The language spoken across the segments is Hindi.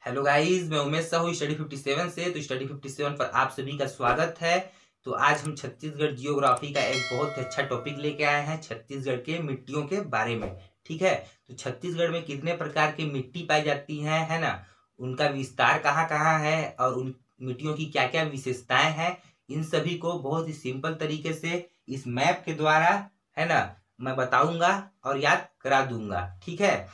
हेलो गाइस, मैं उमेश साहू स्टडी 57 से। तो स्टडी 57 पर आप सभी का स्वागत है। तो आज हम छत्तीसगढ़ जियोग्राफी का एक बहुत ही अच्छा टॉपिक लेके आए हैं, छत्तीसगढ़ के मिट्टियों के बारे में। ठीक है, तो छत्तीसगढ़ में कितने प्रकार की मिट्टी पाई जाती है ना, उनका विस्तार कहाँ कहाँ है और उन मिट्टियों की क्या क्या विशेषताएं हैं, इन सभी को बहुत ही सिंपल तरीके से इस मैप के द्वारा है ना मैं बताऊंगा और याद करा दूंगा। ठीक है,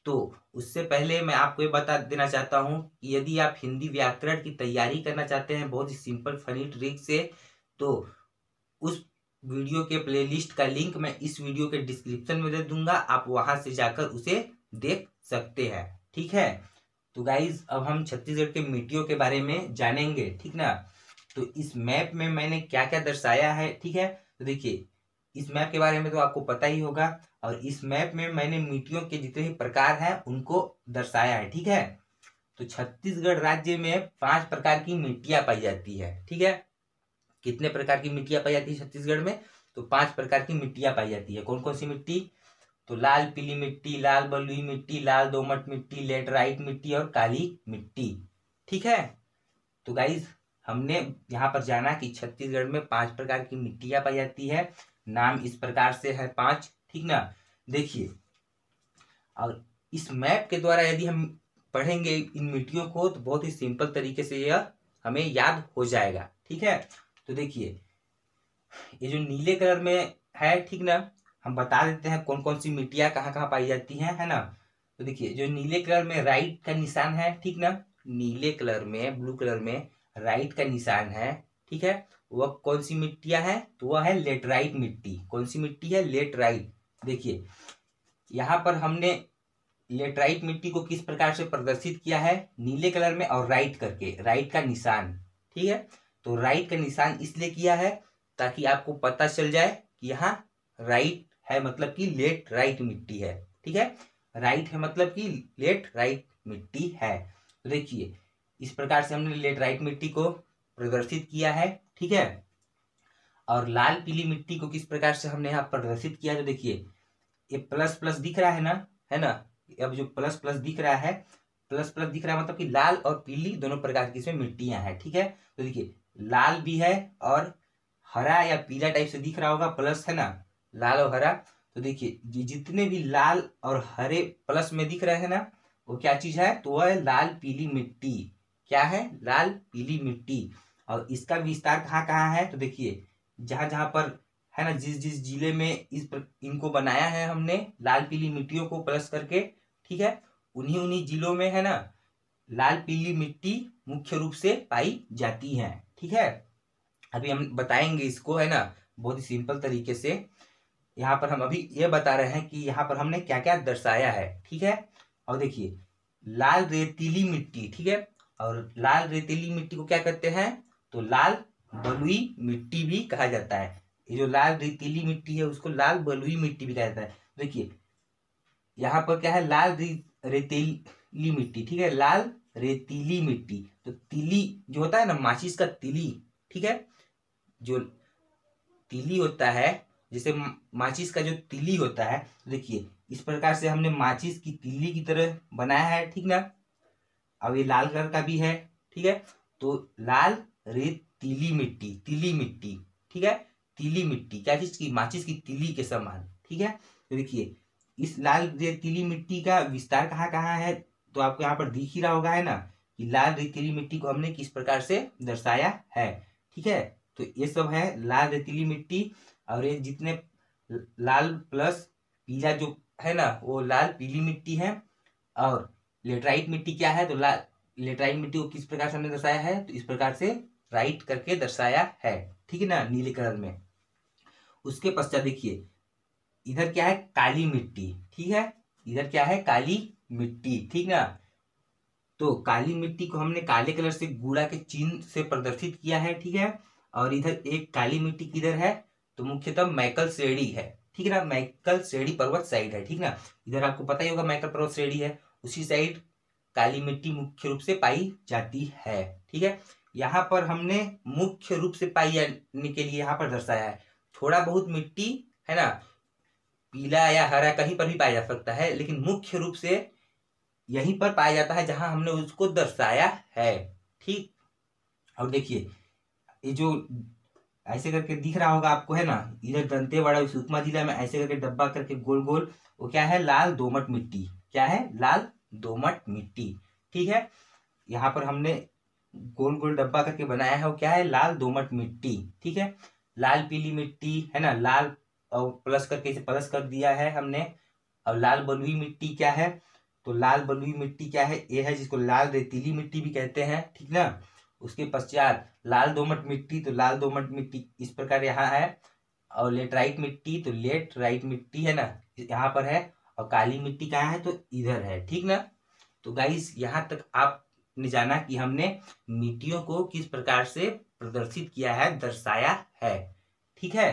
तो उससे पहले मैं आपको ये बता देना चाहता हूँ कि यदि आप हिंदी व्याकरण की तैयारी करना चाहते हैं बहुत ही सिंपल फनी ट्रिक से, तो उस वीडियो के प्लेलिस्ट का लिंक मैं इस वीडियो के डिस्क्रिप्शन में दे दूंगा, आप वहां से जाकर उसे देख सकते हैं। ठीक है, तो गाइज अब हम छत्तीसगढ़ के मिट्टियों के बारे में जानेंगे। ठीक ना, तो इस मैप में मैंने क्या क्या दर्शाया है। ठीक है, तो देखिए इस मैप के बारे में तो आपको पता ही होगा, और इस मैप में मैंने मिट्टियों के जितने भी प्रकार हैं उनको दर्शाया है। ठीक है, तो छत्तीसगढ़ राज्य में 5 प्रकार की मिट्टियां पाई जाती है। ठीक है, कितने प्रकार की मिट्टियां पाई जाती है छत्तीसगढ़ में? तो 5 प्रकार की मिट्टियां पाई जाती है। कौन कौन सी मिट्टी? तो लाल पीली मिट्टी, लाल बलुई मिट्टी, लाल दोमट मिट्टी, लेटराइट मिट्टी और काली मिट्टी। ठीक है, तो गाइज हमने यहाँ पर जाना कि छत्तीसगढ़ में 5 प्रकार की मिट्टियां पाई जाती है। नाम इस प्रकार से है 5। ठीक ना, देखिए और इस मैप के द्वारा यदि हम पढ़ेंगे इन मिट्टियों को तो बहुत ही सिंपल तरीके से यह हमें याद हो जाएगा। ठीक है, तो देखिए ये जो नीले कलर में है, ठीक ना, हम बता देते हैं कौन कौन सी मिट्टियां कहाँ कहाँ पाई जाती हैं, है ना। तो देखिए जो नीले कलर में राइट का निशान है, ठीक ना, नीले कलर में ब्लू कलर में राइट का निशान है। ठीक है, वह कौन सी मिट्टियां है? तो वह है लेटराइट मिट्टी। कौन सी मिट्टी है? लेटराइट। देखिए यहाँ पर हमने लेटराइट मिट्टी को किस प्रकार से प्रदर्शित किया है? नीले कलर में और राइट करके, राइट का निशान। ठीक है, तो राइट का निशान इसलिए किया है ताकि आपको पता चल जाए कि यहाँ राइट है मतलब कि लेटराइट मिट्टी है। ठीक है, राइट है मतलब कि लेटराइट मिट्टी है। तो देखिए इस प्रकार से हमने लेटराइट मिट्टी को प्रदर्शित किया है। ठीक है, और लाल पीली मिट्टी को किस प्रकार से हमने यहाँ प्रदर्शित किया? तो देखिए ये प्लस प्लस दिख रहा है ना, है ना। अब जो प्लस प्लस दिख रहा है, प्लस प्लस दिख रहा है मतलब कि लाल और पीली दोनों प्रकार की इसमें मिट्टियां हैं। ठीक है, तो देखिए लाल भी है और हरा या पीला टाइप से दिख रहा होगा, प्लस है ना, लाल और हरा। तो देखिए जितने भी लाल और हरे प्लस में दिख रहे हैं ना, वो क्या चीज है? तो वह है लाल पीली मिट्टी। क्या है? लाल पीली मिट्टी। और इसका विस्तार कहाँ कहाँ है? तो देखिए जहां जहां पर है ना, जिस जिस जिले में इनको बनाया है हमने लाल पीली मिट्टियों को प्लस करके, ठीक है, उन्हीं उन्हीं जिलों में है ना लाल पीली मिट्टी मुख्य रूप से पाई जाती है। ठीक है, अभी हम बताएंगे इसको, है ना, बहुत ही सिंपल तरीके से। यहाँ पर हम अभी ये बता रहे हैं कि यहाँ पर हमने क्या क्या दर्शाया है। ठीक है, और देखिए लाल रेतीली मिट्टी, ठीक है, और लाल रेतीली मिट्टी को क्या कहते हैं? तो लाल बलुई मिट्टी भी कहा जाता है। ये जो लाल रेतीली मिट्टी है उसको लाल बलुई मिट्टी भी कहा जाता है। देखिए यहाँ पर क्या है? लाल रेतीली मिट्टी। ठीक है, लाल रेतीली मिट्टी। तो तिली जो होता है ना, माचिस का तिली, ठीक है, जो तिली होता है, जैसे माचिस का जो तिली होता है, तो देखिए इस प्रकार से हमने माचिस की तिली की तरह बनाया है। ठीक ना, अब ये लाल कलर का भी है। ठीक है, तो लाल रेतीली मिट्टी, तिली मिट्टी। ठीक है, तिली मिट्टी क्या चीज की? माचिस की तिली के समान। ठीक है, तो देखिए इस लाल रेतीली मिट्टी का विस्तार कहाँ कहाँ है? तो आपको यहाँ पर दिख ही रहा होगा, है ना, कि लाल रेतीली मिट्टी को हमने किस प्रकार से दर्शाया है। ठीक है, तो ये सब है लाल रेतीली मिट्टी। और ये जितने लाल प्लस पीला जो है ना, वो लाल पीली मिट्टी है। और लेटराइट मिट्टी क्या है? तो लेटराइट मिट्टी को किस प्रकार से हमने दर्शाया है? तो इस प्रकार से राइट करके दर्शाया है। ठीक है ना, नीले कलर में। उसके पश्चात देखिए इधर क्या है? काली मिट्टी। ठीक है, इधर क्या है? काली मिट्टी। ठीक ना, तो काली मिट्टी को हमने काले कलर से गुड़ा के चिन्ह से प्रदर्शित किया है। ठीक है, और इधर एक काली मिट्टी किधर है? तो मुख्यतः मैकल श्रेणी है। ठीक है ना, मैकल श्रेणी पर्वत साइड है। ठीक ना, इधर आपको पता ही होगा मैकल पर्वत श्रेणी है, उसी साइड काली मिट्टी मुख्य रूप से पाई जाती है। ठीक है, यहाँ पर हमने मुख्य रूप से पाई जाने के लिए यहाँ पर दर्शाया है। थोड़ा बहुत मिट्टी है ना, पीला या हरा कहीं पर भी पाया जा सकता है, लेकिन मुख्य रूप से यहीं पर पाया जाता है जहां हमने उसको दर्शाया है। ठीक, और देखिए ये जो ऐसे करके दिख रहा होगा आपको, है ना, इधर दंतेवाड़ा सुकमा जिला में ऐसे करके डब्बा करके गोल गोल, वो क्या है, लाल दोमट मिट्टी। क्या है, लाल दोमट मिट्टी। ठीक है, यहाँ पर हमने गोल गोल डब्बा करके बनाया है, वो क्या है, लाल दोमट मिट्टी। ठीक है, लाल पीली मिट्टी है ना, लाल और प्लस करके इसे प्लस कर दिया है हमने। और लाल बलुई मिट्टी क्या है, तो लाल बलुई मिट्टी क्या है, ये है जिसको लाल रेतीली मिट्टी भी कहते हैं। ठीक ना, उसके पश्चात लाल दोमट मिट्टी, तो लाल दोमट मिट्टी इस प्रकार यहाँ है। और लेटराइट मिट्टी, तो लेटराइट मिट्टी है ना यहाँ पर है। और काली मिट्टी कहाँ है, तो इधर है। ठीक ना, तो गाइस यहाँ तक आपने जाना कि हमने मिट्टियों को किस प्रकार से प्रदर्शित किया है, दर्शाया है। ठीक है,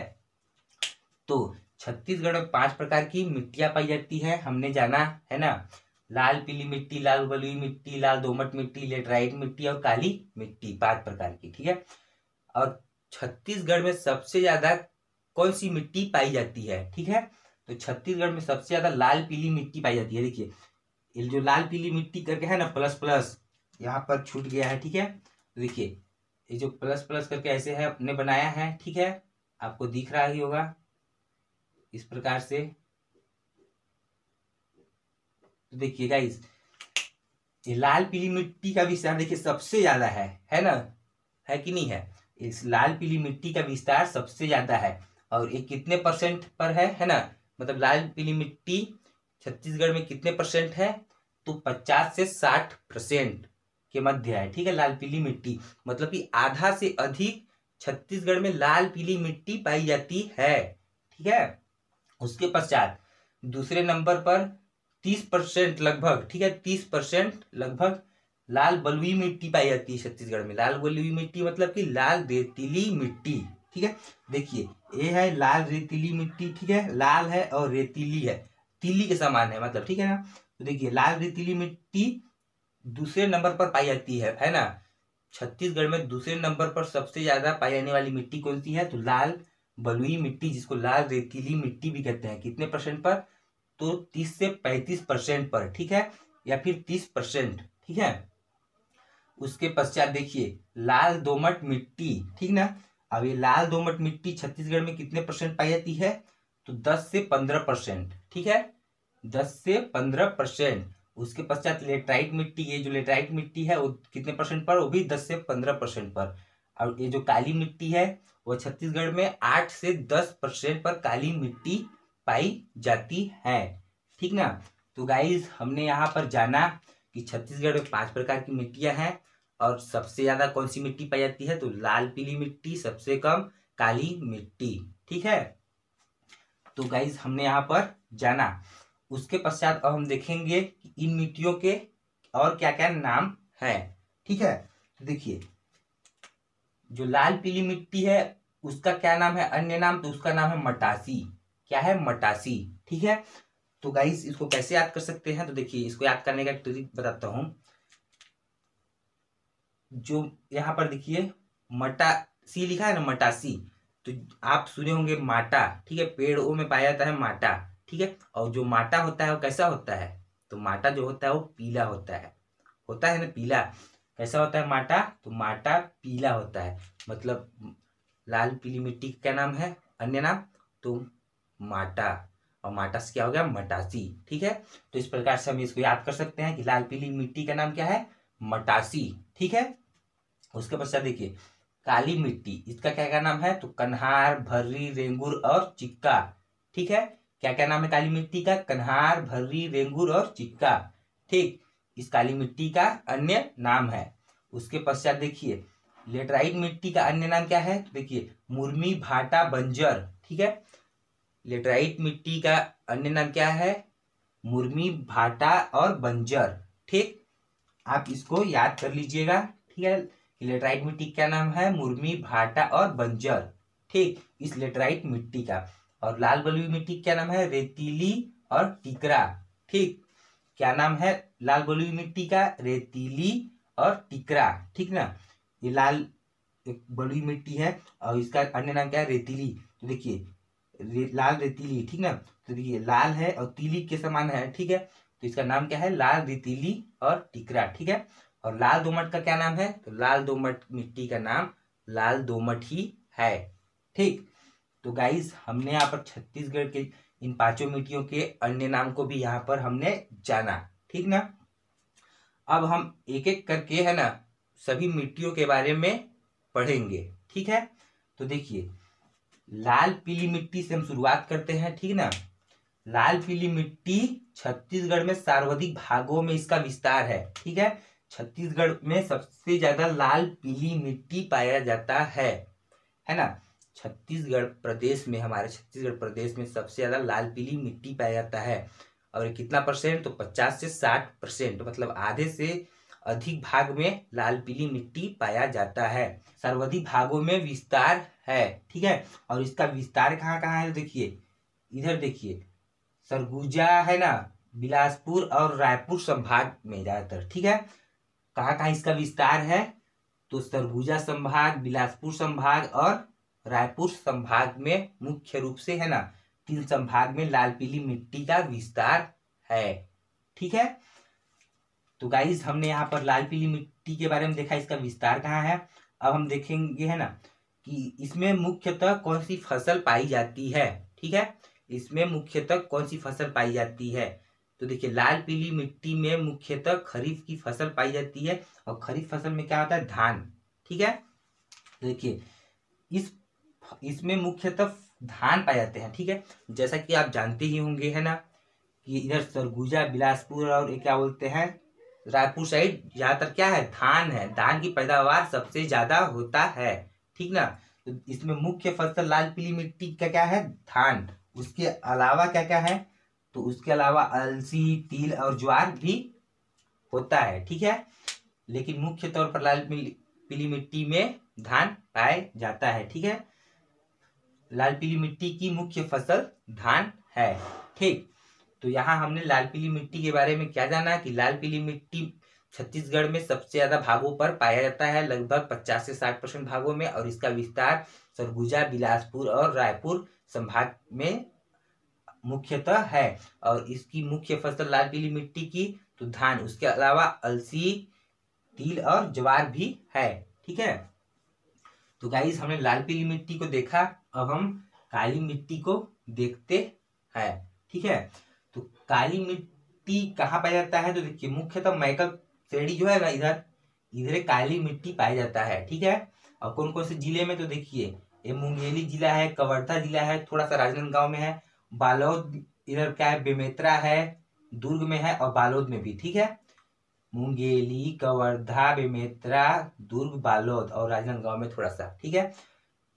तो छत्तीसगढ़ में 5 प्रकार की मिट्टियां पाई जाती है, हमने जाना, है ना, लाल पीली मिट्टी, लाल बलुई मिट्टी, लाल दोमट मिट्टी, लेटराइट मिट्टी और काली मिट्टी, 5 प्रकार की। ठीक है, और छत्तीसगढ़ में सबसे ज्यादा कौन सी मिट्टी पाई जाती है? ठीक है, तो छत्तीसगढ़ में सबसे ज्यादा लाल पीली मिट्टी पाई जाती है। देखिए ये जो लाल पीली मिट्टी करके है ना, प्लस प्लस यहाँ पर छूट गया है। ठीक है, तो देखिए ये जो प्लस प्लस करके ऐसे है अपने बनाया है। ठीक है, आपको दिख रहा ही होगा इस प्रकार से। तो देखिए गाइस, ये लाल पीली मिट्टी का विस्तार देखिए सबसे ज्यादा है ना, है कि नहीं है? इस लाल पीली मिट्टी का विस्तार सबसे ज्यादा है। और ये कितने परसेंट पर है ना, मतलब लाल पीली मिट्टी छत्तीसगढ़ में कितने परसेंट है, तो 50 से 60% के मध्य है। ठीक है, लाल पीली मिट्टी मतलब कि आधा से अधिक छत्तीसगढ़ में लाल पीली मिट्टी पाई जाती है। ठीक है, उसके पश्चात दूसरे नंबर पर 30% लगभग, ठीक है, 30% लगभग लाल बलुई मिट्टी पाई जाती है छत्तीसगढ़ में। लाल बलुई मिट्टी मतलब कि लाल रेतीली मिट्टी। ठीक है, देखिए ये है लाल रेतीली मिट्टी। ठीक है, लाल है और रेतीली है, तीली के समान है मतलब। ठीक है ना, तो देखिए लाल रेतीली मिट्टी दूसरे नंबर पर पाई जाती है ना। छत्तीसगढ़ में दूसरे नंबर पर सबसे ज्यादा पाई जाने वाली मिट्टी कौन सी है, तो लाल बलुई मिट्टी, जिसको लाल रेतीली मिट्टी भी कहते हैं। कितने परसेंट पर, तो 30 से 35% पर। ठीक है, या फिर 30%। ठीक है, उसके पश्चात देखिए लाल दोमट मिट्टी। ठीक ना, अब ये लाल दोमट मिट्टी छत्तीसगढ़ में कितने परसेंट पाई जाती है, तो 10 से 15%। ठीक है, 10 से 15%। उसके पश्चात लेटराइट मिट्टी, ये जो लेटराइट मिट्टी है वो कितने परसेंट पर, वो भी 10 से 15% पर। और ये जो काली मिट्टी है वो छत्तीसगढ़ में 8 से 10% पर काली मिट्टी पाई जाती है। ठीक ना, तो गाइज हमने यहाँ पर जाना कि छत्तीसगढ़ में 5 प्रकार की मिट्टियां हैं, और सबसे ज्यादा कौन सी मिट्टी पाई जाती है, तो लाल पीली मिट्टी, सबसे कम काली मिट्टी। ठीक है, तो गाइज हमने यहाँ पर जाना। उसके पश्चात अब हम देखेंगे कि इन मिट्टियों के और क्या क्या नाम है। ठीक है, तो देखिए जो लाल पीली मिट्टी है उसका क्या नाम है, अन्य नाम, तो उसका नाम है मटासी। क्या है, मटासी। ठीक है, तो गाइस इसको कैसे याद कर सकते हैं, तो देखिए इसको याद करने का एक ट्रिक बताता हूं। जो यहाँ पर देखिए मटासी लिखा है ना, मटासी, तो आप सुने होंगे माटा। ठीक है, पेड़ों में पाया जाता है माटा। ठीक है, और जो माटा होता है वो कैसा होता है, तो माटा जो होता है वो पीला होता है ना, पीला। कैसा होता है माटा, तो माटा पीला होता है। मतलब लाल पीली मिट्टी का क्या नाम है, अन्य नाम, तो माटा। और माटा से क्या हो गया, मटासी। ठीक है, तो इस प्रकार से हम इसको याद कर सकते हैं कि लाल पीली मिट्टी का नाम क्या है, मटासी। ठीक है, उसके पश्चात देखिए काली मिट्टी, इसका क्या क्या नाम है, तो कन्हार, भर्री, रेंगुर और चिक्का। ठीक है, क्या क्या नाम है काली मिट्टी का, कन्हार, भर्री, रेंगुर और चिक्का। ठीक, इस काली मिट्टी का अन्य नाम है। उसके पश्चात देखिए लेटराइट मिट्टी का अन्य नाम क्या है, तो देखिए मुर्मी, भाटा, बंजर। ठीक है, लेटराइट मिट्टी का अन्य नाम क्या है, मुर्मी, भाटा और बंजर। ठीक, आप इसको याद कर लीजिएगा। ठीक है, लेटराइट मिट्टी क्या नाम है, मुर्मी, भाटा और बंजर। ठीक, इस लेटराइट मिट्टी का। और लाल बलुई मिट्टी क्या नाम है, रेतीली और टिकरा। ठीक, क्या नाम है लाल बलुई मिट्टी का, रेतीली और टिकरा। ठीक ना, ये लाल बलुई मिट्टी है और इसका अन्य नाम क्या है, रेतीली। तो देखिए लाल रेतीली। ठीक ना, तो देखिए लाल है और तीली के समान है। ठीक है, तो इसका नाम क्या है, लाल रेतीली और टिकरा। ठीक है, और लाल दोमट का क्या नाम है, तो लाल दोमट मिट्टी का नाम लाल दोमट ही है। ठीक, तो गाइस हमने यहाँ पर छत्तीसगढ़ के इन पांचों मिट्टियों के अन्य नाम को भी यहाँ पर हमने जाना। ठीक ना, अब हम एक एक करके है ना सभी मिट्टियों के बारे में पढ़ेंगे। ठीक है, तो देखिए लाल पीली मिट्टी से हम शुरुआत करते हैं। ठीक ना, लाल पीली मिट्टी छत्तीसगढ़ में सर्वाधिक भागों में इसका विस्तार है। ठीक है, छत्तीसगढ़ में सबसे ज्यादा लाल पीली मिट्टी पाया जाता है ना। छत्तीसगढ़ प्रदेश में, हमारे छत्तीसगढ़ प्रदेश में सबसे ज्यादा लाल पीली मिट्टी पाया जाता है। और कितना परसेंट, तो 50 से 60%, मतलब आधे से अधिक भाग में लाल पीली मिट्टी पाया जाता है। सर्वाधिक भागों में विस्तार है। ठीक है, और इसका विस्तार कहाँ कहाँ है, देखिए इधर देखिए, सरगुजा है ना, बिलासपुर और रायपुर संभाग में ज्यादातर। ठीक है, कहाँ कहाँ इसका विस्तार है, तो सरगुजा संभाग, बिलासपुर संभाग और रायपुर संभाग में मुख्य रूप से है ना 3 संभाग में लाल पीली मिट्टी का विस्तार है। ठीक है, तो गाइस हमने यहाँ पर लाल पीली मिट्टी के बारे में देखा, इसका विस्तार कहाँ है। अब हम देखेंगे है ना कि इसमें मुख्यतः कौन सी फसल पाई जाती है। ठीक है, इसमें मुख्यतः कौन सी फसल पाई जाती है, तो देखिए लाल पीली मिट्टी में मुख्यतः खरीफ की फसल पाई जाती है। और खरीफ फसल में क्या होता है, धान। ठीक है, देखिए इसमें मुख्यतः धान पाए जाते हैं। ठीक है, जैसा कि आप जानते ही होंगे है ना कि इधर सरगुजा, बिलासपुर और ये क्या बोलते हैं, रायपुर साइड ज्यादातर क्या है, धान है। धान की पैदावार सबसे ज्यादा होता है। ठीक ना, तो इसमें मुख्य फसल लाल पीली मिट्टी का क्या है, धान। उसके अलावा क्या क्या है, तो उसके अलावा अलसी, तिल और ज्वार भी होता है। ठीक है, लेकिन मुख्य तौर पर लाल पीली मिट्टी में धान पाया जाता है। ठीक है, लाल पीली मिट्टी की मुख्य फसल धान है। ठीक, तो यहाँ हमने लाल पीली मिट्टी के बारे में क्या जाना कि लाल पीली मिट्टी छत्तीसगढ़ में सबसे ज्यादा भागों पर पाया जाता है, लगभग 50 से 60% भागों में। और इसका विस्तार सरगुजा, बिलासपुर और रायपुर संभाग में मुख्यतः है। और इसकी मुख्य फसल लाल पीली मिट्टी की तो धान, उसके अलावा अलसी, तिल और ज्वार भी है। ठीक है, तो गाइस हमने लाल पीली मिट्टी को देखा, अब हम काली मिट्टी को देखते हैं। ठीक है, तो काली मिट्टी कहाँ पाया जाता है, तो देखिए मुख्यतः मैकल श्रेणी जो है ना, इधर काली मिट्टी पाया जाता है। ठीक है, और कौन कौन से जिले में, तो देखिए ये मुंगेली जिला है, कवर्धा जिला है, थोड़ा सा राजनांदगांव में है, बालोद इधर क्या है, बेमेतरा है, दुर्ग में है और बालोद में भी। ठीक है, मुंगेली, कवर्धा, बेमेतरा, दुर्ग, बालोद और राजनांदगांव में थोड़ा सा। ठीक है,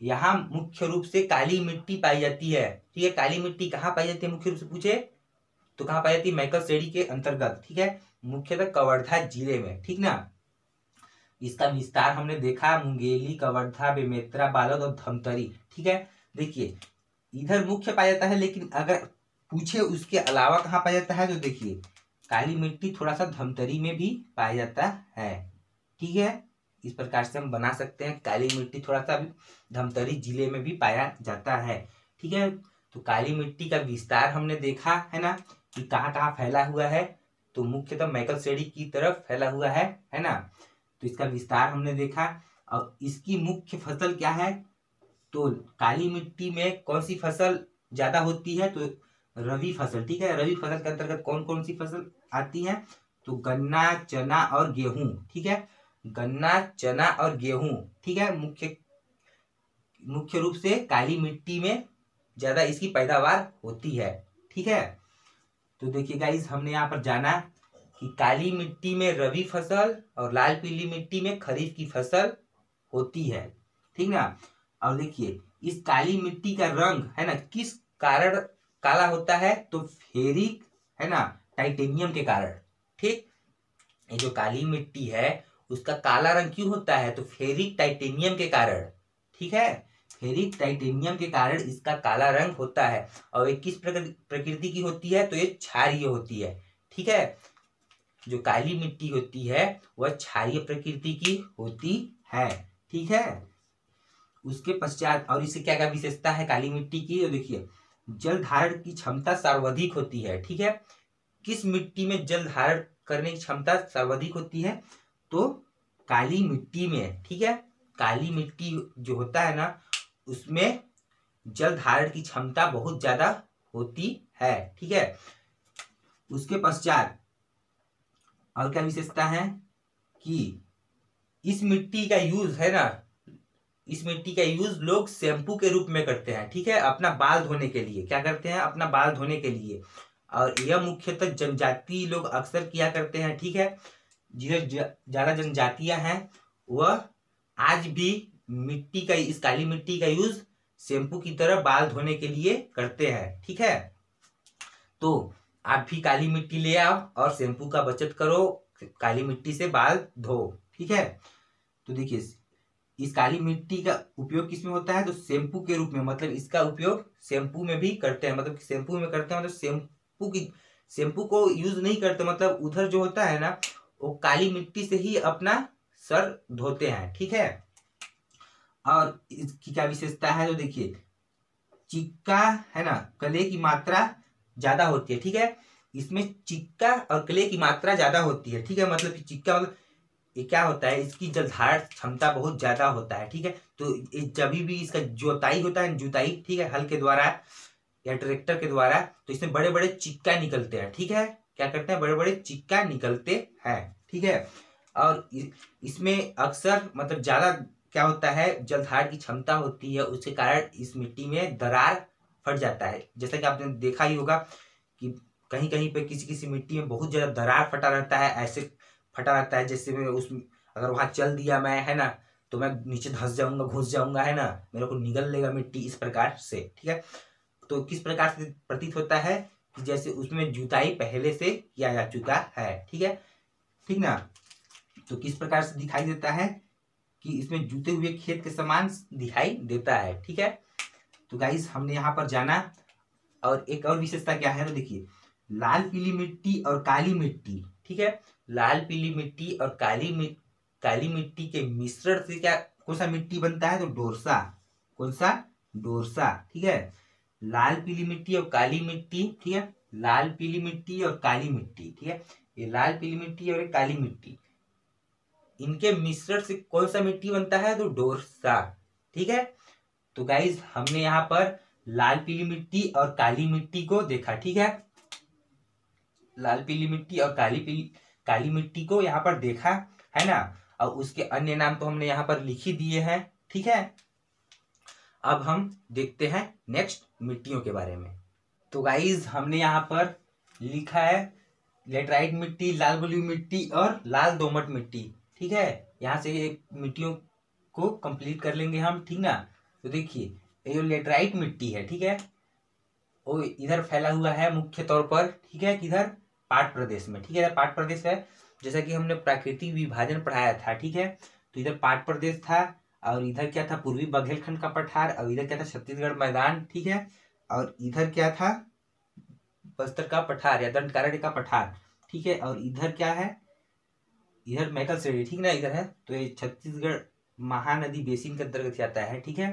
यहाँ मुख्य रूप से काली मिट्टी पाई जाती है। ठीक है, काली मिट्टी कहाँ पाई जाती है मुख्य रूप से पूछे तो कहाँ पाई जाती है, मैकल श्रेणी के अंतर्गत। ठीक है, मुख्यतः कवर्धा जिले में। ठीक ना, इसका विस्तार हमने देखा, मुंगेली, कवर्धा, बेमेतरा, बालोद और धमतरी। ठीक है, देखिए इधर मुख्य पाया जाता है, लेकिन अगर पूछे उसके अलावा कहाँ पाया जाता है, तो देखिए काली मिट्टी थोड़ा सा धमतरी में भी पाया जाता है। ठीक है, इस प्रकार से हम बना सकते हैं, काली मिट्टी थोड़ा सा धमतरी जिले में भी पाया जाता है। ठीक है, तो काली मिट्टी का विस्तार हमने देखा है ना कि कहाँ कहाँ फैला हुआ है, तो मुख्यतः मैकल श्रेणी की तरफ फैला हुआ है ना, तो इसका विस्तार हमने देखा। और इसकी मुख्य फसल क्या है, तो काली मिट्टी में कौन सी फसल ज्यादा होती है, तो रबी फसल। ठीक है, रबी फसल के अंतर्गत कौन कौन सी फसल आती है, तो गन्ना, चना और गेहूं। ठीक है, गन्ना, चना और गेहूं। ठीक है, मुख्य रूप से काली मिट्टी में ज्यादा इसकी पैदावार होती है। ठीक है, तो देखिए गाइस हमने यहाँ पर जाना कि काली मिट्टी में रबी फसल और लाल पीली मिट्टी में खरीफ की फसल होती है। ठीक ना, और देखिए इस काली मिट्टी का रंग है ना किस कारण काला होता है, तो फेरिक है ना टाइटेनियम के कारण। ठीक, ये जो काली मिट्टी है उसका काला रंग क्यों होता है, तो फेरिक टाइटेनियम के कारण। ठीक है, फेरिक टाइटेनियम के कारण इसका काला रंग होता है। और ये किस प्रकृति की होती है, तो ये क्षारीय होती है। ठीक है, जो काली मिट्टी होती है वह क्षारीय प्रकृति की होती है। ठीक है, उसके पश्चात और इससे क्या क्या विशेषता है काली मिट्टी की, तो देखिए जल धारण की क्षमता सर्वाधिक होती है। ठीक है, किस मिट्टी में जल धारण करने की क्षमता सर्वाधिक होती है? तो काली मिट्टी में, ठीक है। काली मिट्टी जो होता है ना, उसमें जल धारण की क्षमता बहुत ज्यादा होती है, ठीक है। उसके पश्चात और क्या विशेषता है कि इस मिट्टी का यूज है ना, इस मिट्टी का यूज लोग शैम्पू के रूप में करते हैं, ठीक है। अपना बाल धोने के लिए क्या करते हैं? अपना बाल धोने के लिए। और यह मुख्यतः जनजातीय लोग अक्सर किया करते हैं, ठीक है। जिधर ज्यादा जनजातियां हैं वह आज भी मिट्टी का, इस काली मिट्टी का यूज शैम्पू की तरह बाल धोने के लिए करते हैं, ठीक है। तो आप भी काली मिट्टी ले आओ और शैम्पू का बचत करो, काली मिट्टी से बाल धो, ठीक है। तो देखिए, इस काली मिट्टी का उपयोग किसमें होता है? तो शैम्पू के रूप में, मतलब इसका उपयोग शैम्पू में भी करते हैं, मतलब शैम्पू में करते हैं, मतलब शैम्पू को यूज नहीं करते, मतलब उधर जो होता है ना, वो काली मिट्टी से ही अपना सर धोते हैं, ठीक है। और इसकी क्या विशेषता है? तो देखिए, चिक्का है ना, कले की मात्रा ज्यादा होती है, ठीक है। इसमें चिक्का और कले की मात्रा ज्यादा होती है, ठीक है। मतलब कि चिक्का, मतलब ये क्या होता है, इसकी जल धारण क्षमता बहुत ज्यादा होता है, ठीक है। तो जब भी इसका जोताई होता है, जुताई, ठीक है, हल के द्वारा या ट्रैक्टर के द्वारा, तो इसमें बड़े बड़े चिक्का निकलते हैं, ठीक है। क्या करते हैं? बड़े बड़े चिक्का निकलते हैं, ठीक है। और इसमें अक्सर मतलब ज्यादा क्या होता है, जल धारण की क्षमता होती है, उसके कारण इस मिट्टी में दरार फट जाता है। जैसा कि आपने देखा ही होगा कि कहीं कहीं पे किसी किसी मिट्टी में बहुत ज्यादा दरार फटा रहता है, ऐसे फटा रहता है जैसे मैं उस, अगर वहां चल दिया मैं, है ना, तो मैं नीचे धंस जाऊंगा, घुस जाऊंगा, है ना, मेरे को निगल लेगा मिट्टी, इस प्रकार से, ठीक है। तो किस प्रकार से प्रतीत होता है कि जैसे उसमें जुताई पहले से किया जा चुका है, ठीक है, ठीक ना। तो किस प्रकार से दिखाई देता है कि इसमें जूते हुए खेत के समान दिखाई देता है, ठीक है। तो गाइस, हमने यहाँ पर जाना। और एक और विशेषता क्या है, तो देखिए, लाल पीली मिट्टी और काली मिट्टी, ठीक है। लाल पीली मिट्टी और काली मिट्टी के मिश्रण से क्या, कौन सा मिट्टी बनता है? तो डोरसा। कौन सा? डोरसा, ठीक है। लाल पीली मिट्टी और काली मिट्टी, ठीक है। लाल पीली मिट्टी और काली मिट्टी, ठीक है। ये लाल पीली मिट्टी और काली मिट्टी, इनके मिश्रण से कौन सा मिट्टी बनता है? तो डोरसा, ठीक है। तो गाइज, हमने यहाँ पर लाल पीली मिट्टी और काली मिट्टी को देखा, ठीक है। लाल पीली मिट्टी और काली मिट्टी को यहाँ पर देखा, है ना। और उसके अन्य नाम तो हमने यहाँ पर लिख ही दिए हैं, ठीक है। अब हम देखते हैं नेक्स्ट मिट्टियों के बारे में। तो गाइज, हमने यहाँ पर लिखा है लेटराइट मिट्टी, लाल बलुई मिट्टी और लाल दोमट मिट्टी, ठीक है। यहाँ से ये मिट्टियों को कंप्लीट कर लेंगे हम, ठीक ना। तो देखिए, ये जो लेटराइट मिट्टी है, ठीक है, वो इधर फैला हुआ है मुख्य तौर पर, ठीक है, किधर? पाट प्रदेश में, ठीक है। पाट प्रदेश है, जैसा कि हमने प्राकृतिक विभाजन पढ़ाया था, ठीक है। तो इधर पाट प्रदेश था, और इधर क्या था? पूर्वी बघेलखंड का पठार, और इधर क्या था? छत्तीसगढ़ मैदान, ठीक है। और इधर क्या था? बस्तर का पठार या दंडकारण्य का पठार, ठीक है। और इधर क्या है? इधर मैकल श्रेणी, ठीक ना, इधर है। तो ये छत्तीसगढ़ महानदी बेसिन के अंतर्गत आता है, ठीक है।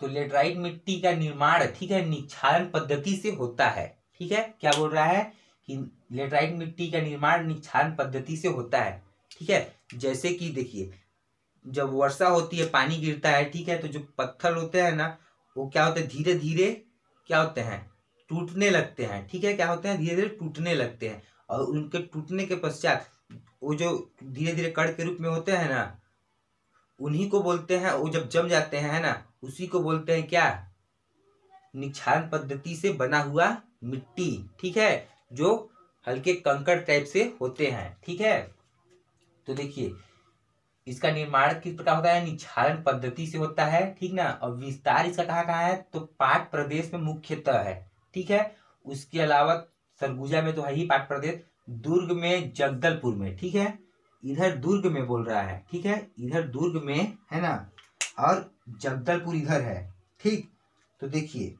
तो लेटराइट मिट्टी का निर्माण, ठीक है, निक्षालन पद्धति से होता है, ठीक है। क्या बोल रहा है कि लेटराइट मिट्टी का निर्माण निक्षालन पद्धति से होता है, ठीक है। जैसे कि देखिए, जब वर्षा होती है, पानी गिरता है, ठीक है, तो जो पत्थर होते हैं ना, वो क्या होते हैं? धीरे धीरे क्या होते हैं? टूटने लगते हैं, ठीक है। क्या होते हैं? धीरे धीरे टूटने लगते हैं। और उनके टूटने के पश्चात वो जो धीरे धीरे कण के रूप में होते हैं ना, उन्हीं को बोलते हैं, वो जब जम जाते हैं, है ना, उसी को बोलते हैं क्या? निक्षालन पद्धति से बना हुआ मिट्टी, ठीक है, जो हल्के कंकड़ टाइप से होते हैं, ठीक है। तो देखिए, इसका निर्माण किस प्रकार होता है? निक्षालन पद्धति से होता है, ठीक ना। और विस्तार इसका कहाँ है? तो पाट प्रदेश में मुख्यतः है, ठीक है। उसके अलावा सरगुजा में तो है ही पाट प्रदेश, दुर्ग में, जगदलपुर में, ठीक है। इधर दुर्ग में बोल रहा है, ठीक है, इधर दुर्ग में, है ना, और जगदलपुर इधर है, ठीक। तो देखिए,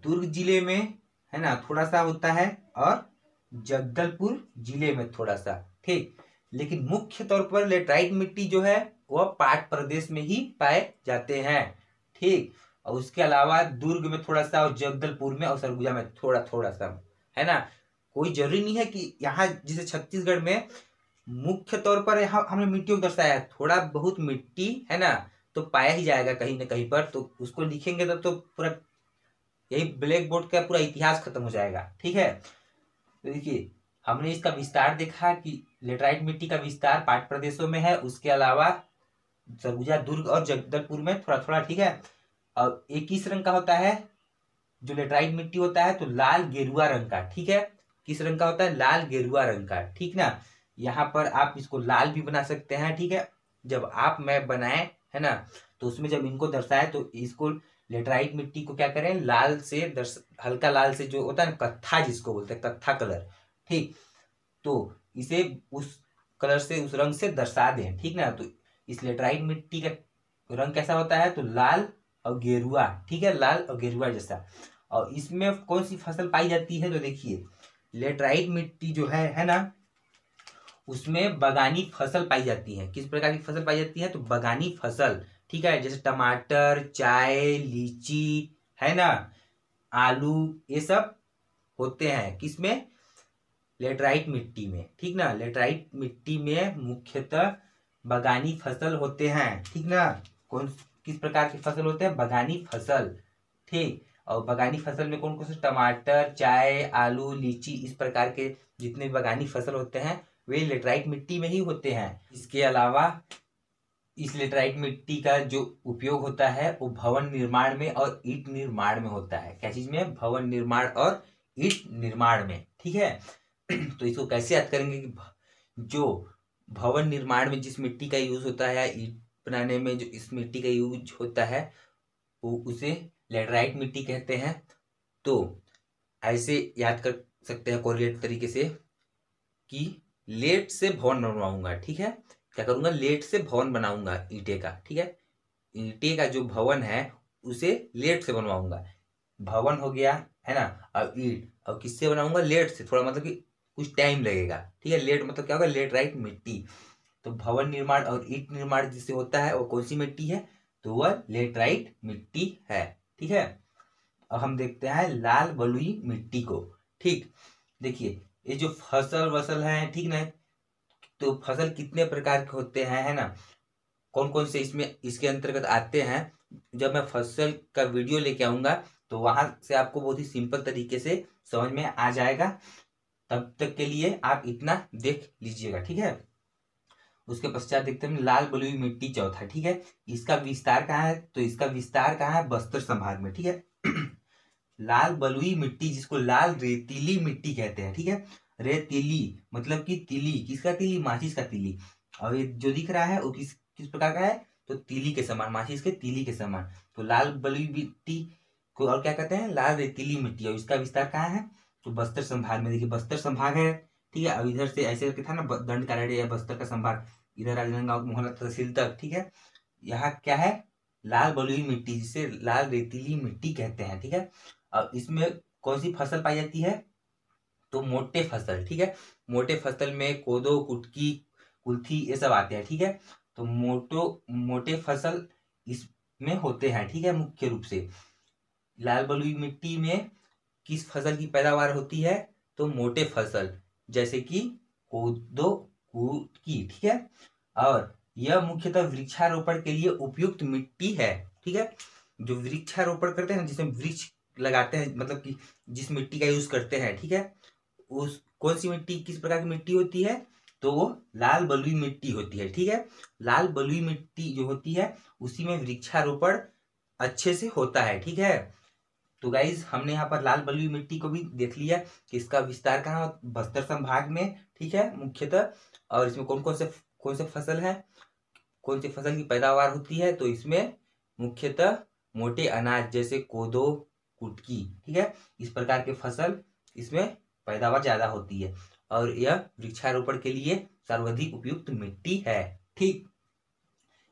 दुर्ग जिले में, है ना, थोड़ा सा होता है, और जगदलपुर जिले में थोड़ा सा, ठीक। लेकिन मुख्य तौर पर लेटराइट मिट्टी जो है वह पाट प्रदेश में ही पाए जाते हैं, ठीक। और उसके अलावा दुर्ग में थोड़ा सा और जगदलपुर में और सरगुजा में थोड़ा थोड़ा सा, है ना। कोई जरूरी नहीं है कि यहाँ जैसे छत्तीसगढ़ में मुख्य तौर पर यहाँ हमने मिट्टियों को दर्शाया है, थोड़ा बहुत मिट्टी है ना तो पाया ही जाएगा कहीं ना कहीं पर, तो उसको लिखेंगे तो पूरा यही ब्लैक बोर्ड का पूरा इतिहास खत्म हो जाएगा। ठीक है, तो देखिए हमने इसका विस्तार देखा कि लेटराइट मिट्टी का विस्तार पाठ प्रदेशों में है, उसके अलावा सरगुजा, दुर्ग और जगदलपुर में थोड़ा थोड़ा। ठीक है, और एक किस रंग का होता है जो लेटराइट मिट्टी होता है, तो लाल गेरुआ रंग का। ठीक है, किस रंग का होता है, लाल गेरुआ रंग का। ठीक ना, यहाँ पर आप इसको लाल भी बना सकते हैं। ठीक है, जब आप मैं बनाए है ना तो उसमें जब इनको दर्शाए तो इसको लेटराइट मिट्टी को क्या करें, लाल से हल्का लाल से जो होता है ना कत्था जिसको बोलते हैं, कत्था कलर। ठीक, तो इसे उस कलर से उस रंग से दर्शा दें। ठीक ना, तो इस लेटराइट मिट्टी का रंग कैसा होता है, तो लाल और गेरुआ। ठीक है, लाल और गेरुआ जैसा। और इसमें कौन सी फसल पाई जाती है, तो देखिए लेटराइट मिट्टी जो है ना उसमें बगानी फसल पाई जाती है। किस प्रकार की फसल पाई जाती है, तो बगानी फसल। ठीक है, जैसे टमाटर, चाय, लीची, है ना, आलू, ये सब होते हैं किसमें, लेटराइट मिट्टी में। ठीक ना, लेटराइट मिट्टी में मुख्यतः बगानी फसल होते हैं। ठीक ना, कौन किस प्रकार की फसल होते हैं, बगानी फसल। ठीक, और बगानी फसल में कौन कौन से, टमाटर, चाय, आलू, लीची, इस प्रकार के जितने बगानी फसल होते हैं वे लेटराइट मिट्टी में ही होते हैं। इसके अलावा इस लेटराइट मिट्टी का जो उपयोग होता है वो भवन निर्माण में और ईंट निर्माण में होता है। क्या चीज में, भवन निर्माण और ईंट निर्माण में। ठीक है, तो इसको कैसे याद करेंगे कि जो भवन निर्माण में जिस मिट्टी का यूज होता है, ईंट बनाने में जो इस मिट्टी का यूज होता है वो उसे लेटराइट मिट्टी कहते हैं। तो ऐसे याद कर सकते हैं कोरिलेट तरीके से कि लेट से भवन बनवाऊंगा। ठीक है, क्या करूंगा, लेट से भवन बनाऊंगा ईंटे का। ठीक है, ईंटे का जो भवन है उसे लेट से बनवाऊंगा। भवन हो गया है ना, अब ईंट अब किससे बनाऊंगा, लेट से, थोड़ा मतलब कि कुछ टाइम लगेगा। ठीक है, लेट मतलब क्या होगा, लेटराइट मिट्टी। तो भवन निर्माण और ईंट निर्माण जिससे होता है वो कौन सी मिट्टी है, तो वह लेटराइट मिट्टी है। ठीक है, अब हम देखते हैं लाल बलुई मिट्टी को। ठीक, देखिए ये जो फसल वसल है, ठीक ना, तो फसल कितने प्रकार के होते हैं, है ना, कौन कौन से इसमें इसके अंतर्गत आते हैं। जब मैं फसल का वीडियो लेके आऊंगा तो वहां से आपको बहुत ही सिंपल तरीके से समझ में आ जाएगा। तब तक के लिए आप इतना देख लीजिएगा। ठीक है, उसके पश्चात देखते हैं लाल बलुई मिट्टी चौथा। ठीक है, इसका विस्तार कहाँ है, तो इसका विस्तार कहाँ है, बस्तर संभाग में। ठीक है, लाल बलुई मिट्टी जिसको लाल रेतीली मिट्टी कहते हैं। ठीक है, रेतीली मतलब कि तिली, किसका तिली, माचिस का तिली। और ये जो दिख रहा है वो किस किस प्रकार का है, तो तिली के समान, माचिस के तिली के समान। तो लाल बलुई मिट्टी को और क्या कहते हैं, लाल रेतीली मिट्टी। और इसका विस्तार कहाँ है, तो बस्तर संभाग में। देखिए बस्तर संभाग है। ठीक है, अब इधर से ऐसे करके था ना दंड कार्यालय या बस्तर का संभाग, इधर राजनांदगांव मोहल्ला तहसील तक। ठीक है, यहाँ क्या है, लाल बलुई मिट्टी जिसे लाल रेतीली मिट्टी कहते हैं। ठीक है, अब इसमें कौन सी फसल पाई जाती है, तो मोटे फसल। ठीक है, मोटे फसल में कोदो, कुटकी, कुल्थी ये सब आते हैं। ठीक है, तो मोटे फसल इसमें होते हैं। ठीक है, मुख्य रूप से लाल बलुई मिट्टी में किस फसल की पैदावार होती है, तो मोटे फसल जैसे कि कोदो, कुटकी। ठीक है, और यह मुख्यतः वृक्षारोपण के लिए उपयुक्त मिट्टी है। ठीक है, जो वृक्षारोपण करते हैं जिसमें वृक्ष लगाते हैं, मतलब कि जिस मिट्टी का यूज करते हैं। ठीक है, उस कौन सी मिट्टी किस प्रकार की मिट्टी होती है, तो वो लाल बलुई मिट्टी होती है। ठीक है, लाल बलुई मिट्टी जो होती है उसी में वृक्षारोपण अच्छे से होता है। ठीक है, तो गाइज हमने यहाँ पर लाल बलुई मिट्टी को भी देख लिया कि इसका विस्तार कहाँ, बस्तर संभाग में। ठीक है, मुख्यतः, और इसमें कौन से फसल है, कौन सी फसल की पैदावार होती है, तो इसमें मुख्यतः मोटे अनाज जैसे कोदो, कुटकी। ठीक है, इस प्रकार के फसल इसमें पैदावार ज्यादा होती है और यह वृक्षारोपण के लिए सर्वाधिक उपयुक्त मिट्टी है। ठीक,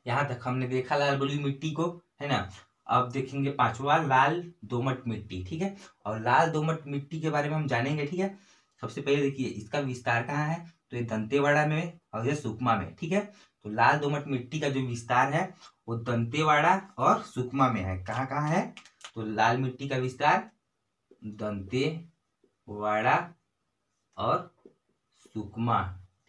यहाँ तक हमने देखा लाल बलुई मिट्टी को, है ना। अब देखेंगे पांचवा, लाल दोमट मिट्टी। ठीक है, और लाल दोमट मिट्टी के बारे में हम जानेंगे। ठीक है, सबसे पहले देखिए इसका विस्तार कहाँ है, तो ये दंतेवाड़ा में और ये सुकमा में। ठीक है, तो लाल दोमट मिट्टी का जो विस्तार है वो दंतेवाड़ा और सुकमा में है। कहाँ कहाँ है? तो लाल मिट्टी का विस्तार दंतेवाड़ा और सुकमा,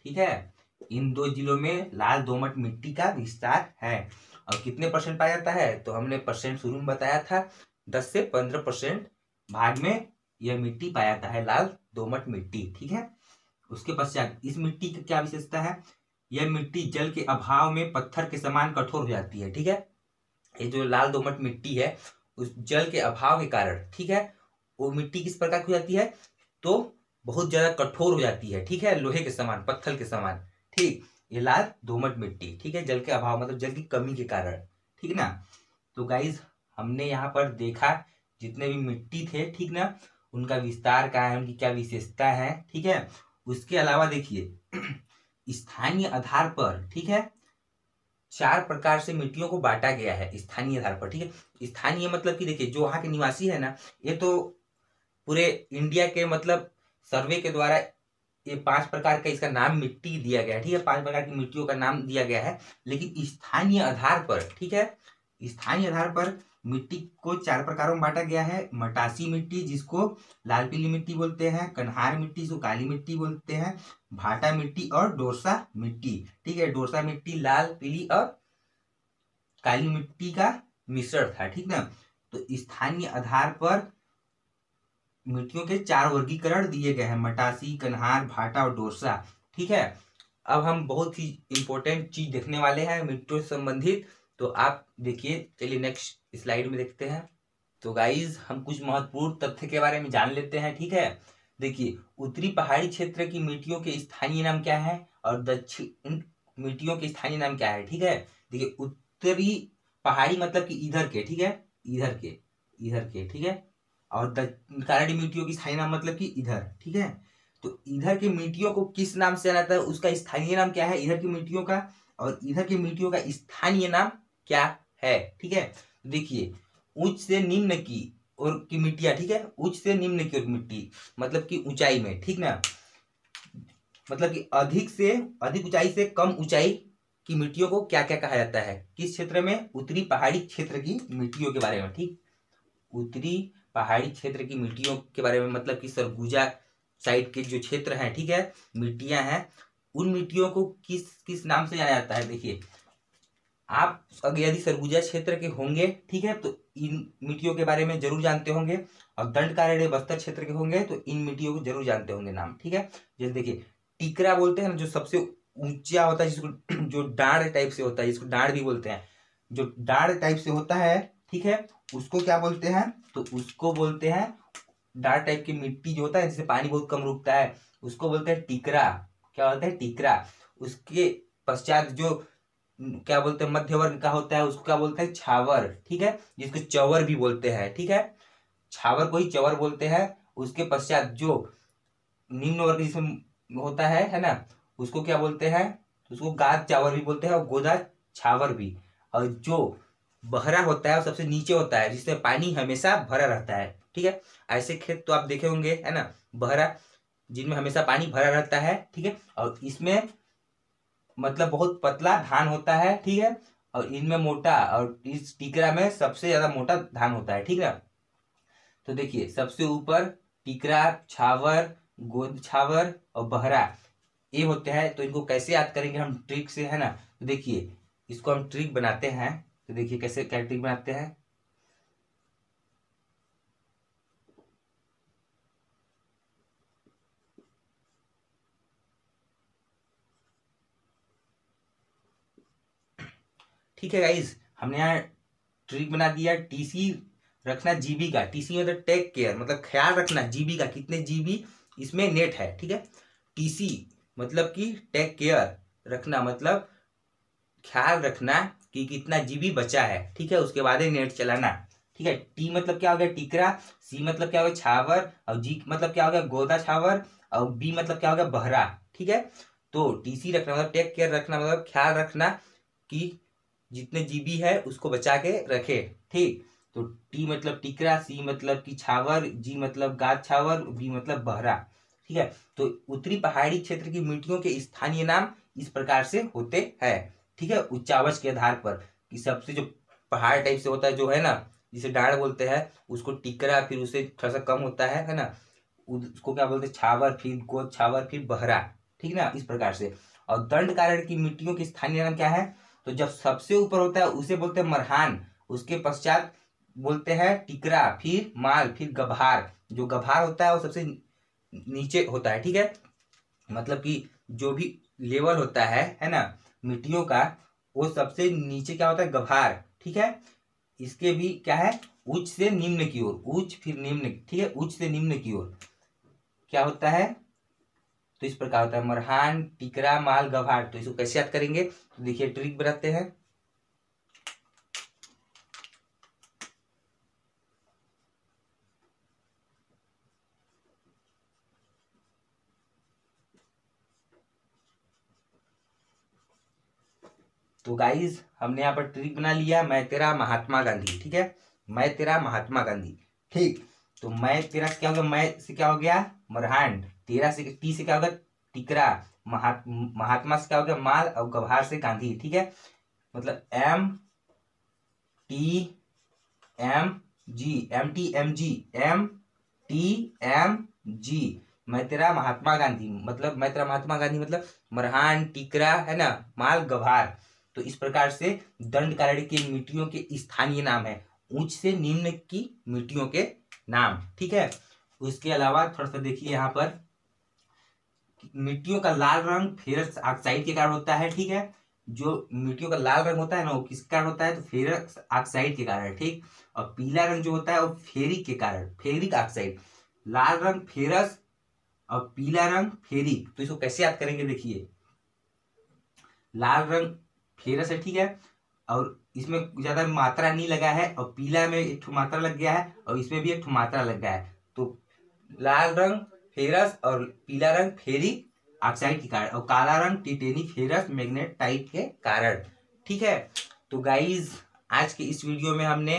ठीक है, इन 2 जिलों में लाल दोमट मिट्टी का विस्तार है। और कितने परसेंट पाया जाता है? तो हमने परसेंट शुरू में बताया था 10 से 15% भाग में यह मिट्टी पाया जाता है, लाल दोमट मिट्टी, ठीक है। उसके पश्चात इस मिट्टी की क्या विशेषता है? यह मिट्टी जल के अभाव में पत्थर के समान कठोर हो जाती है, ठीक है। ये जो लाल दोमट मिट्टी है उस जल के अभाव के कारण, ठीक है, वो मिट्टी किस प्रकार की हो जाती है? तो बहुत ज्यादा कठोर हो जाती है, ठीक है, लोहे के समान, पत्थर के समान, ठीक। ये लाल दोमट मिट्टी, ठीक है, जल के अभाव मतलब जल की कमी के कारण, ठीक ना। तो गाइज हमने यहाँ पर देखा जितने भी मिट्टी थे, ठीक ना, उनका विस्तार क्या है, उनकी क्या विशेषता है, ठीक है। उसके अलावा देखिए स्थानीय आधार पर, ठीक है, 4 प्रकार से मिट्टियों को बांटा गया है स्थानीय आधार पर, ठीक है। स्थानीय मतलब कि देखिए जो वहां के निवासी है ना, ये तो पूरे इंडिया के मतलब सर्वे के द्वारा ये 5 प्रकार का इसका नाम मिट्टी दिया गया है, ठीक है, 5 प्रकार की मिट्टियों का नाम दिया गया है। लेकिन स्थानीय आधार पर, ठीक है, स्थानीय आधार पर मिट्टी को 4 प्रकारों में बांटा गया है। मटासी मिट्टी जिसको लाल पीली मिट्टी बोलते हैं, कन्हार मिट्टी जिसको काली मिट्टी बोलते हैं, भाटा मिट्टी और डोरसा मिट्टी, ठीक है। डोरसा मिट्टी लाल पीली और काली मिट्टी का मिश्रण था, ठीक ना। तो स्थानीय आधार पर मिट्टियों के 4 वर्गीकरण दिए गए हैं, मटासी, कन्हार, भाटा और डोरसा, ठीक है। अब हम बहुत ही इंपॉर्टेंट चीज देखने वाले हैं मिट्टियों से संबंधित, तो आप देखिए, चलिए नेक्स्ट स्लाइड में देखते हैं। तो गाइज हम कुछ महत्वपूर्ण तथ्य के बारे में जान लेते हैं, ठीक है। देखिए उत्तरी पहाड़ी क्षेत्र की मिट्टियों के स्थानीय नाम क्या है और दक्षिण मिट्टियों के स्थानीय नाम क्या है, ठीक है। देखिए उत्तरी पहाड़ी मतलब कि इधर के, ठीक है, इधर के, ठीक है, और दक्षिणी मिट्टियों की स्थानीय नाम मतलब कि इधर, ठीक है। तो इधर की मिट्टियों को किस नाम से जाना जाता है, उसका स्थानीय नाम क्या है इधर की मिट्टियों का, और इधर की मिट्टियों का स्थानीय नाम क्या है, ठीक है। देखिए उच्च से निम्न की और की मिट्टियां, ठीक है, उच्च से निम्न की ओर मिट्टी मतलब कि ऊंचाई में, ठीक ना, मतलब कि अधिक ऊंचाई से कम ऊंचाई की मिट्टियों को क्या क्या कहा जाता है, किस क्षेत्र में? उत्तरी पहाड़ी क्षेत्र की मिट्टियों के बारे में, ठीक, उत्तरी पहाड़ी क्षेत्र की मिट्टियों के बारे में, मतलब कि सरगुजा साइड के जो क्षेत्र हैं, ठीक है, मिट्टियां हैं, उन मिट्टियों को किस किस नाम से जाना जाता है। देखिए आप अगर यदि सरगुजा क्षेत्र के होंगे, ठीक है, तो इन मिट्टियों के बारे में जरूर जानते होंगे, और दंडकारण्य बस्तर क्षेत्र के होंगे तो इन मिट्टियों को जरूर जानते होंगे नाम, ठीक है। जैसे देखिए टिकरा बोलते हैं ना, जो सबसे ऊंचा होता है, जिसको जो डाढ़ टाइप से होता है, जिसको डाढ़ भी बोलते हैं, जो डाढ़ टाइप से होता है, ठीक है, उसको क्या बोलते हैं? तो उसको बोलते हैं डार्क टाइप की मिट्टी जो होता है जिससे पानी बहुत कम रुकता है, उसको बोलते हैं टिकरा। क्या बोलते हैं? टिकरा। उसके पश्चात जो क्या बोलते हैं मध्य वर्ग का होता है उसको क्या बोलते हैं? छावर, ठीक है, जिसको चवर भी बोलते हैं, ठीक है, छावर को ही चवर बोलते हैं। उसके पश्चात जो निम्न वर्ग जिसमें होता है ना, उसको क्या बोलते हैं? उसको गाद चावर भी बोलते हैं और गोदा छावर भी। और जो बहरा होता है वो सबसे नीचे होता है जिससे पानी हमेशा भरा रहता है, ठीक है। ऐसे खेत तो आप देखे होंगे, है ना, बहरा, जिनमें हमेशा पानी भरा रहता है, ठीक है, और इसमें मतलब बहुत पतला धान होता है, ठीक है, और इनमें मोटा, और इस टिकरा में सबसे ज्यादा मोटा धान होता है, ठीक है। तो देखिए सबसे ऊपर टिकरा, छावर, गोद छावर और बहरा ये होते हैं। तो इनको कैसे याद करेंगे हम ट्रिक से, है ना। तो देखिए इसको हम ट्रिक बनाते हैं, तो देखिए कैसे क्या ट्रिक बनाते हैं। ठीक है गाइज, हमने यहाँ ट्रिक बना दिया। टीसी रखना जीबी का, टीसी मतलब टेक केयर, मतलब ख्याल रखना जीबी का, कितने जीबी इसमें नेट है, ठीक है। टीसी मतलब कि टेक केयर रखना, मतलब ख्याल रखना कि कितना जीबी बचा है, ठीक है, उसके बाद ही नेट चलाना, ठीक है। टी मतलब क्या हो गया? टिकरा। सी मतलब क्या हो गया? छावर। और जी मतलब क्या हो गया? गोदा छावर। और बी मतलब क्या हो गया? बहरा, ठीक है। तो टीसी रखना मतलब टेक केयर रखना, मतलब ख्याल रखना कि जितने जीबी है उसको बचा के रखे, ठीक। तो टी मतलब टिकरा, सी मतलब की छावर, जी मतलब गाद छावर, बी मतलब बहरा, ठीक है। तो उत्तरी पहाड़ी क्षेत्र की मिट्टियों के स्थानीय नाम इस प्रकार से होते हैं, ठीक है, उच्चावच के आधार पर। कि सबसे जो पहाड़ टाइप से होता है जो है ना, जिसे डाढ़ बोलते हैं, उसको टिकरा, फिर उससे थोड़ा सा कम होता है ना, उसको क्या बोलते हैं, छावर, फिर गोद छावर, फिर बहरा, ठीक ना, इस प्रकार से। और दंड कारण की मिट्टियों की स्थानीय नाम क्या है? तो जब सबसे ऊपर होता है उसे बोलते हैं मरहान, उसके पश्चात बोलते हैं टिकरा, फिर माल, फिर गभार। जो गभार होता है वो सबसे नीचे होता है, ठीक है। मतलब कि जो भी लेवल होता है ना, मिट्टियों का, वो सबसे नीचे क्या होता है, गभार, ठीक है। इसके भी क्या है, उच्च से निम्न की ओर, उच्च फिर निम्न, ठीक है, उच्च से निम्न की ओर क्या होता है, तो इस प्रकार होता है मरहान, टिकरा, माल, गभार। तो इसको कैसे याद करेंगे, तो देखिए ट्रिक बनाते हैं। तो गाइज हमने यहाँ पर ट्रिक बना लिया, मैं तेरा महात्मा गांधी, ठीक है, मैं तेरा महात्मा गांधी, ठीक। तो मैं तेरा से क्या हो गया, मैं से क्या हो गया, मरहान, तेरा से, टी से क्या होगा, टिकरा, महात्मा से क्या हो गया, माल, और गभार से गांधी, ठीक है। मतलब M T M G, M T M G, M T M G, मैं तेरा महात्मा गांधी, मतलब मैं तेरा महात्मा गांधी, मतलब मरहान, टिकरा, है ना, माल, गभार। तो इस प्रकार से दंड कारण्य की मिट्टियों के स्थानीय नाम है, उच्च से निम्न की मिट्टियों के नाम, ठीक है। उसके अलावा थोड़ा सा देखिए यहाँ पर, मिट्टियों का लाल रंग फेरस ऑक्साइड के कारण होता है, ठीक है। जो मिट्टियों का लाल रंग होता है ना, वो किस कारण होता है, तो फेरस ऑक्साइड के कारण, ठीक। और पीला रंग जो होता है वो फेरिक के कारण, फेरिक ऑक्साइड। लाल रंग फेरस और पीला रंग फेरिक। तो इसको कैसे याद करेंगे, देखिए लाल रंग फेरस है, ठीक है, और इसमें ज्यादा मात्रा नहीं लगा है, और पीला में एक ठो मात्रा लग गया है, और इसमें भी एक ठो मात्रा लग गया है। तो लाल रंग फेरस और पीला रंग फेरिक ऑक्साइड के कारण, और काला रंग टिटेनी फेरस मैग्नेटाइट के कारण, ठीक है। तो गाइज आज के इस वीडियो में हमने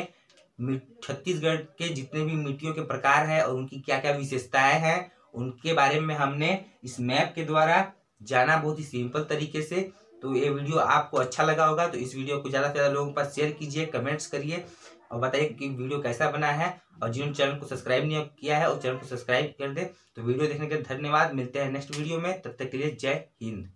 छत्तीसगढ़ के जितने भी मिट्टियों के प्रकार हैं और उनकी क्या क्या विशेषताएं हैं, उनके बारे में हमने इस मैप के द्वारा जाना, बहुत ही सिंपल तरीके से। तो ये वीडियो आपको अच्छा लगा होगा, तो इस वीडियो को ज़्यादा से ज़्यादा लोगों के पास शेयर कीजिए, कमेंट्स करिए और बताइए कि वीडियो कैसा बना है। और जिन्होंने चैनल को सब्सक्राइब नहीं किया है, उस चैनल को सब्सक्राइब कर दे। तो वीडियो देखने के लिए धन्यवाद, मिलते हैं नेक्स्ट वीडियो में, तब तक के लिए जय हिंद।